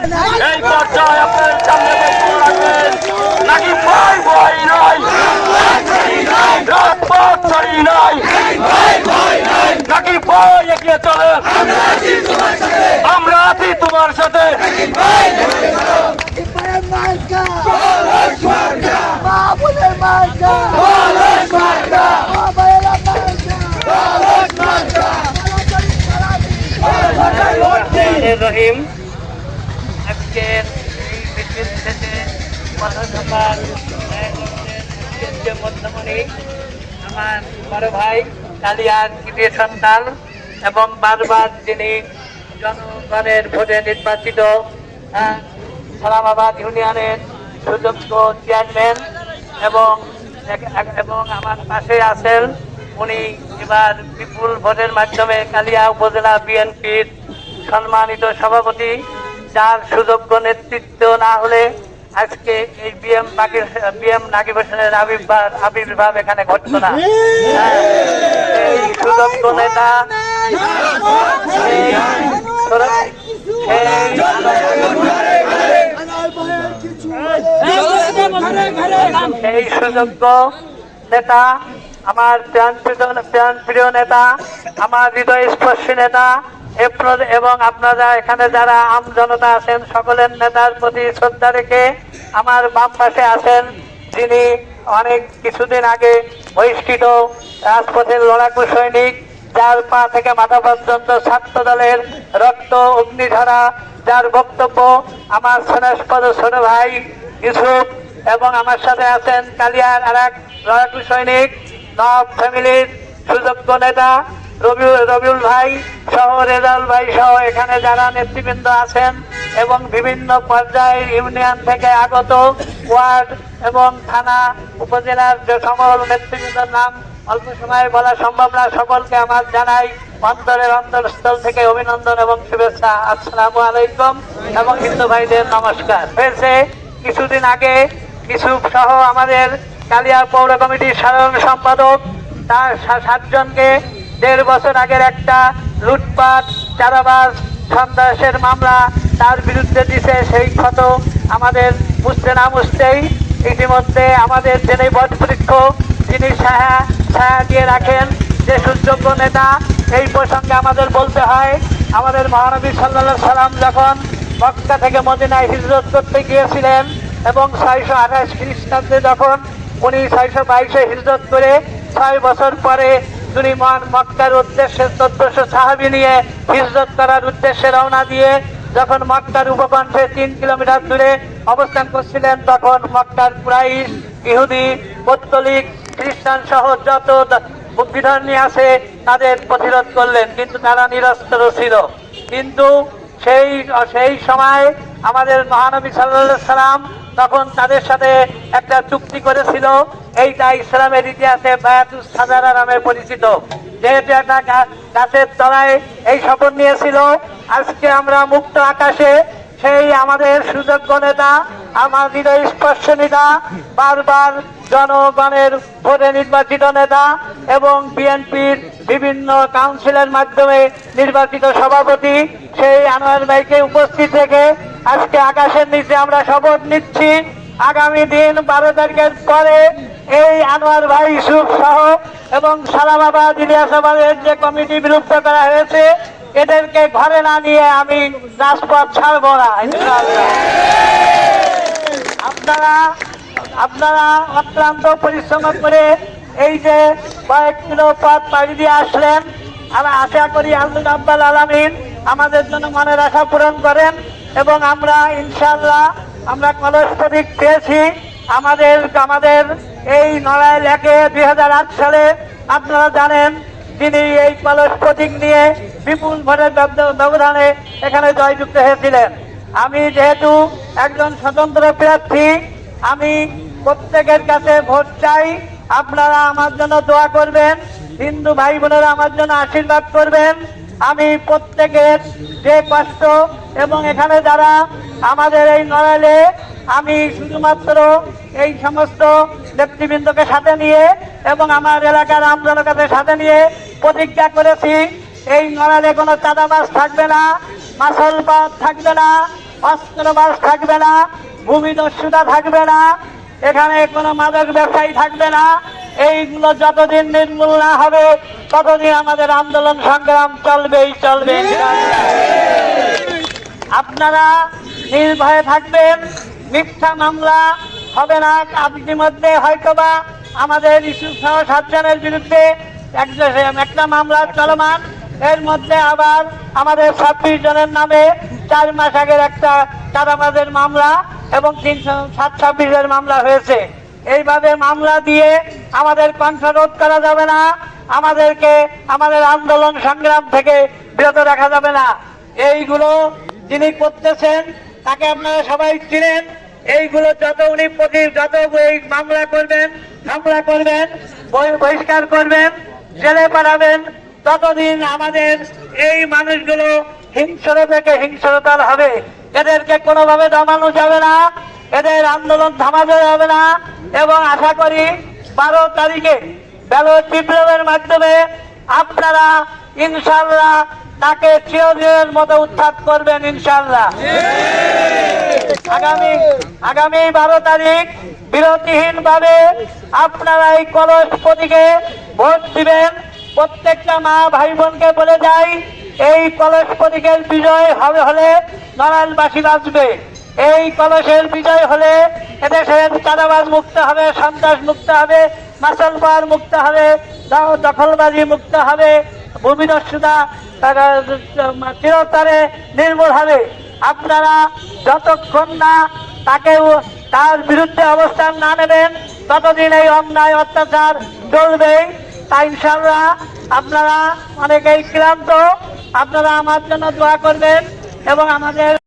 এই পর্যায়ে আপনার সামনে বক্তব্য রাখবেন নাকি ভয় ভয় নয়, রাজপথ ছাড়ি নয়, নাকি ভয় এগিয়ে চলে, আমরা আছি তোমার সাথে। রহিম, আজকের এই মিছিল শেষে পথসভার যে মধ্যমণি আমার বড় ভাই কালিয়ার কৃতি সন্তান এবং বারবার যিনি জনগণের ভোটে নির্বাচিত সালামাবাদ ইউনিয়নের সুযোগ্য চেয়ারম্যান এবং আমার পাশে আছেন উনি এবার বিপুল ভোটের মাধ্যমে কালিয়া উপজেলা বিএনপির সম্মানিত সভাপতি, যার সুযোগ্য নেতৃত্ব না হলে আজকে এই বিএম নাকিব হোসেনের আবির্ভাব এখানে ঘটতো না। এই সুযোগ্য নেতা এই সুযোগ্য নেতা আমার প্রিয় নেতা, আমার হৃদয় স্পর্শী নেতা এবং আপনারা এখানে যারা আম জনতা আছেন সকলের নেতার প্রতি শ্রদ্ধা রেখে আমার বাম পাশে আছেন যিনি অনেক কিছুদিন আগে বহিষ্কৃত রাজপথের লড়াকু সৈনিক, যার পা থেকে মাথা পর্যন্ত ছাত্র দলের রক্ত অগ্নিধারা, যার বক্তব্য আমার স্নেহস্পদ ছোট ভাই ইউসুফ, এবং আমার সাথে আছেন কালিয়ার আর এক লড়াকু সৈনিক নব ফ্যামিলির সুযোগ্য নেতা রবিউল ভাই সহ রেজাউল ভাই সহ এখানে যারা নেতৃবৃন্দ আছেন এবং বিভিন্ন পর্যায়ের ইউনিয়ন থেকে আগত ওয়ার্ড এবং থানা উপজেলার যে সকল নেতৃবৃন্দের নাম অল্প সময়ে বলা সম্ভব না, সকলকে আমার জানাই অন্তরের অন্তরস্থল থেকে অভিনন্দন এবং শুভেচ্ছা। আসসালামু আলাইকুম এবং হিন্দু ভাইদের নমস্কার। হয়েছে কিছুদিন আগে ইউসুফ সহ আমাদের কালিয়া পৌর কমিটির সাধারণ সম্পাদক তার 7 জনকে 1.5 বছর আগের একটা লুটপাট চাঁদাবাজ সন্ত্রাসের মামলা তার বিরুদ্ধে দিছে, সেই ক্ষত আমাদের মুছতে না মুছতেই ইতিমধ্যে আমাদের যিনি বটবৃক্ষ যিনি ছায়া দিয়ে রাখেন যে সুযোগ্য নেতা, এই প্রসঙ্গে আমাদের বলতে হয় আমাদের মহানবী সাল্লাল্লাহু আলাইহি সাল্লাম যখন মক্কা থেকে মদিনায় হিজরত করতে গিয়েছিলেন এবং 628 খ্রিস্টাব্দে যখন উনি 622-এ হিজরত করে 6 বছর পরে তিনি মক্কার উদ্দেশ্যে 1400 সাহাবী নিয়ে হিজরত করার উদ্দেশ্যে রওনা দিয়ে যখন মক্কার উপকণ্ঠে 3 কিলোমিটার দূরে অবস্থান করছিলেন, তখন মক্কার কুরাইশ, ইহুদি, পৌত্তলিক, খ্রিস্টান সহ যত বিধর্মী আছে তাদের প্রতিরোধ করলেন, কিন্তু তারা নিরস্ত্র ছিল। কিন্তু সেই সময় আমাদের মহানবী সাল্লাল্লাহু আলাইহি সাল্লাম তখন তাদের সাথে একটা চুক্তি করেছিল, এইটা ইসলামের ইতিহাসে বায়াতুস সাজারা নামে পরিচিত। যেহেতু একটা গাছের তলায় এই শপথ নিয়েছিল, আজকে আমরা মুক্ত আকাশে সেই আমাদের সুযোগ্য নেতা, আমার হৃদয় স্পর্শ নেতা, বারবার জনগণের ভোটে নির্বাচিত নেতা এবং বিএনপির বিভিন্ন কাউন্সিলের মাধ্যমে নির্বাচিত সভাপতি সেই আনোয়ার ভাইকে উপস্থিত রেখে আজকে আকাশের নিচে আমরা শপথ নিচ্ছি আগামী দিন 12 তারিখের পরে এই আনোয়ার ভাই ইউসুফ সহ এবং সালামাবাদ ইলিয়াসাবাদের যে কমিটি বিলুপ্ত করা হয়েছে এদেরকে ঘরে না নিয়ে আমি রাজপথ ছাড়বো না ইনশাআল্লাহ। আপনারা অক্লান্ত পরিশ্রম করে এই যে কয়েক কিলো পথ পাড়ি দিয়ে আসলেন, আমরা আশা করি আল্লাহ রাব্বুল আলামিন আমাদের জন্য মনের আশা পূরণ করেন এবং আমরা ইনশাআল্লাহ আমরা কলস প্রতীক পেয়েছি। আমাদের এই নড়াইল একে 2008 সালে আপনারা জানেন যিনি এই কলস প্রতীক নিয়ে বিপুল ভোটের ব্যবধানে এখানে জয়যুক্ত হয়েছিলেন। আমি যেহেতু একজন স্বতন্ত্র প্রার্থী, আমি প্রত্যেকের কাছে ভোট চাই, আপনারা আমার জন্য দোয়া করবেন, হিন্দু ভাই বোনেরা আমার জন্য আশীর্বাদ করবেন। আমি প্রত্যেকের যে কষ্ট এবং এখানে যারা আমাদের এই নড়াইলে আমি শুধুমাত্র এই সমস্ত নেতৃবৃন্দকে সাথে নিয়ে এবং আমার এলাকার আমজনতাকে সাথে নিয়ে প্রতিজ্ঞা করেছি এই নড়াইলে কোনো চাঁদাবাজ থাকবে না, মাসলবাদ থাকবে না, অস্ত্রবাজ থাকবে না, ভূমিদস্যুতা থাকবে না, এখানে কোনো মাদক ব্যবসায়ী থাকবে না। এইগুলো যতদিন নির্মূল না হবে ততদিন আমাদের আন্দোলন সংগ্রাম চলবেই চলবে। আপনারা নির্ভয়ে থাকবেন, মিথ্যা মামলা হবে না। ইতিমধ্যে হয়তোবা আমাদের ইউসুফ সহ 7 জনের বিরুদ্ধে একটা মামলা চলমান, এর মধ্যে আবার আমাদের 26 জনের নামে 4 মাস আগের একটা চাঁদাবাজের মামলা এবং 326 মামলা হয়েছে। এইভাবে মামলা দিয়ে আমাদের কণ্ঠরোধ করা যাবে না, আমাদেরকে আমাদের আন্দোলন সংগ্রাম থেকে বিরত রাখা যাবে না। এইগুলো যিনি করতেছেন তাকে আপনারা সবাই চিনেন। এইগুলো যত উনি যত এই মামলা করবেন, হামলা করবেন, বহিষ্কার করবেন, জেলে পাঠাবেন, ততদিন আমাদের এই মানুষগুলো হিংস্র থেকে হিংস্রতর হবে। এদেরকে কোনোভাবে দমানো যাবে না, এদের আন্দোলন থামানো যাবে না। এবং আশা করি 12 তারিখে ব্যালট বিপ্লবের মাধ্যমে আপনারা ইনশাআল্লাহ তাকে চিরদিনের মতো উৎখাত করবেন ইনশাআল্লাহ। আগামী 12 তারিখ বিরতিহীন ভাবে আপনারা এই কলস প্রতীকে ভোট দিবেন। প্রত্যেকটা মা ভাই বোনকে বলে যাই, এই কলস প্রতীকের বিজয় হলে নড়াইলবাসী বাঁচবে। এই কলসের বিজয় হলে এদেশের চাঁদাবাজ মুক্ত হবে, সন্ত্রাস মুক্ত হবে, মাসলবার মুক্ত হবে, দখলবাজি মুক্ত হবে, ভূমিদস্যুতা চিরতরে নির্মূল হবে। আপনারা যতক্ষণ না তার বিরুদ্ধে অবস্থান না নেবেন ততদিন এই অন্যায় অত্যাচার চলবেই। তাই ইনশাআল্লাহ আপনারা অনেকেই ক্লান্ত, আপনারা আমার জন্য দোয়া করবেন এবং আমাদের